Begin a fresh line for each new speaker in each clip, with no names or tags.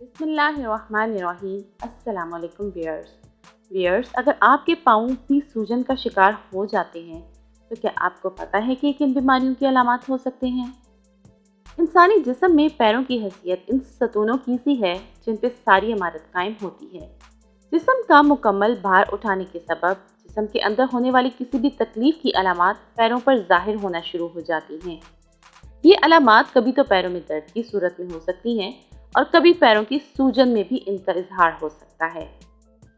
बिस्मिल्लाहिर्रहमानिर्रहीम। अस्सलाम वालेकुम व्यूअर्स, अगर आपके पाँव भी सूजन का शिकार हो जाते हैं तो क्या आपको पता है कि किन बीमारियों की अलामत हो सकते हैं? इंसानी जिस्म में पैरों की हैसियत इन सतूनों की सी है जिन पे सारी इमारत कायम होती है। जिस्म का मुकम्मल भार उठाने के सबब जिस्म के अंदर होने वाली किसी भी तकलीफ की अलामत पैरों पर जाहिर होना शुरू हो जाती हैं। ये अलामत कभी तो पैरों में दर्द की सूरत में हो सकती हैं और कभी पैरों की सूजन में भी इनका इजहार हो सकता है।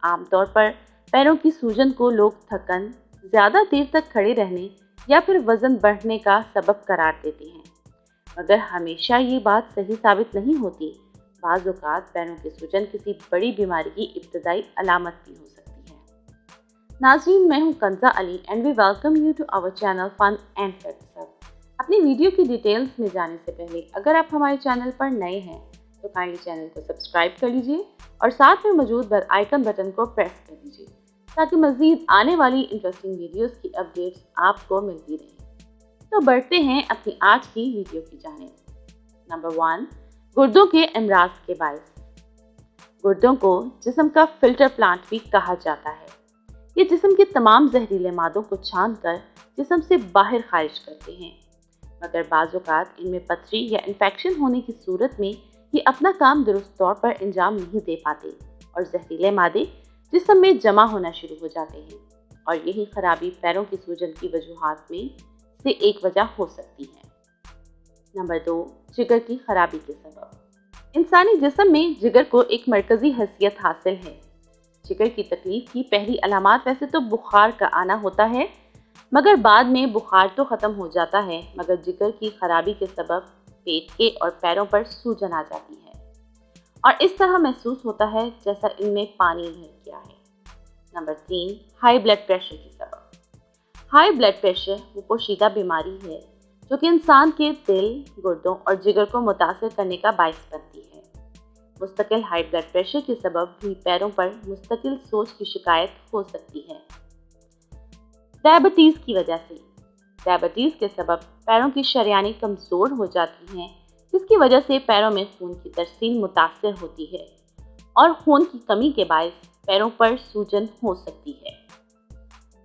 आमतौर पर पैरों की सूजन को लोग थकन, ज़्यादा देर तक खड़े रहने या फिर वज़न बढ़ने का सबब करार देते हैं, मगर हमेशा ये बात सही साबित नहीं होती। बाज़ औक़ात पैरों की सूजन किसी बड़ी बीमारी की इब्तदाई अलामत भी हो सकती है। नाज़रीन, मैं हूँ Kanza Ali and we welcome you to our channel fun and facts. अपनी वीडियो की डिटेल्स में जाने से पहले अगर आप हमारे चैनल पर नए हैं तो काइंडली चैनल को सब्सक्राइब कर लीजिए और साथ में मौजूद बेल आइकन बटन को प्रेस कर दीजिए ताकि मज़ीद आने वाली इंटरेस्टिंग वीडियोस की अपडेट्स आपको मिलती रहें। तो बढ़ते हैं अपनी आज की वीडियो की जानिब। नंबर 1, गुर्दों के अमराज के बायस। गुर्दों को जिस्म का फिल्टर प्लांट भी कहा जाता है। ये जिस्म के तमाम जहरीले मादों को छान कर जिस्म से बाहर खारिज करते हैं, मगर बाज़ औक़ात इनमें पथरी या इन्फेक्शन होने की सूरत में ये अपना काम दुरुस्त तौर पर अंजाम नहीं दे पाते और जहरीले मादे जिस्म में जमा होना शुरू हो जाते हैं, और यही खराबी पैरों की सूजन की वजूहात में से एक वजह हो सकती है। नंबर 2, जिगर की खराबी के सबब। इंसानी जिस्म में जिगर को एक मरकजी हैसियत हासिल है। जिगर की तकलीफ की पहली अलामत वैसे तो बुखार का आना होता है, मगर बाद में बुखार तो ख़त्म हो जाता है, मगर जिगर की खराबी के सबब पेट के और पैरों पर सूजन आ जाती है और इस तरह महसूस होता है जैसा इनमें पानी भर गया है। नंबर 3, हाई ब्लड प्रेशर के सबब। हाई ब्लड प्रेशर वो पोशीदा बीमारी है जो कि इंसान के दिल, गुर्दों और जिगर को मुतासर करने का बायस बनती है। मुस्तकिल हाई ब्लड प्रेशर के सबब भी पैरों पर मुस्तकिल सोज की शिकायत हो सकती है। डायबिटीज़ की वजह से। डायबिटीज़ के सबब पैरों की शरियानें कमज़ोर हो जाती हैं, जिसकी वजह से पैरों में खून की तरसील मुतासर होती है और खून की कमी के बायस पैरों पर सूजन हो सकती है।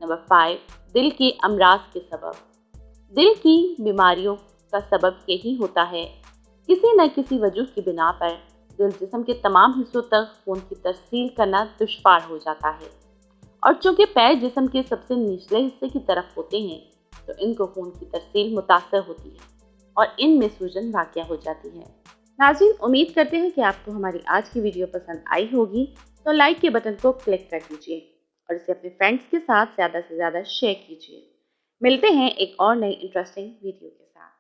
नंबर 5, दिल के अमराज के सबब। दिल की बीमारियों का सबब यही होता है, किसी न किसी वजह की बिना पर दिल जिस्म के तमाम हिस्सों तक खून की तरसील करना दुश्वार हो जाता है, और चूँकि पैर जिस्म के सबसे निचले हिस्से की तरफ होते हैं तो इनको खून की तरसील मुतासर होती है और इनमें सूजन वाक़या हो जाती है। नाज़रीन, उम्मीद करते हैं कि आपको हमारी आज की वीडियो पसंद आई होगी, तो लाइक के बटन को क्लिक कर दीजिए और इसे अपने फ्रेंड्स के साथ ज़्यादा से ज़्यादा शेयर कीजिए। मिलते हैं एक और नई इंटरेस्टिंग वीडियो के साथ।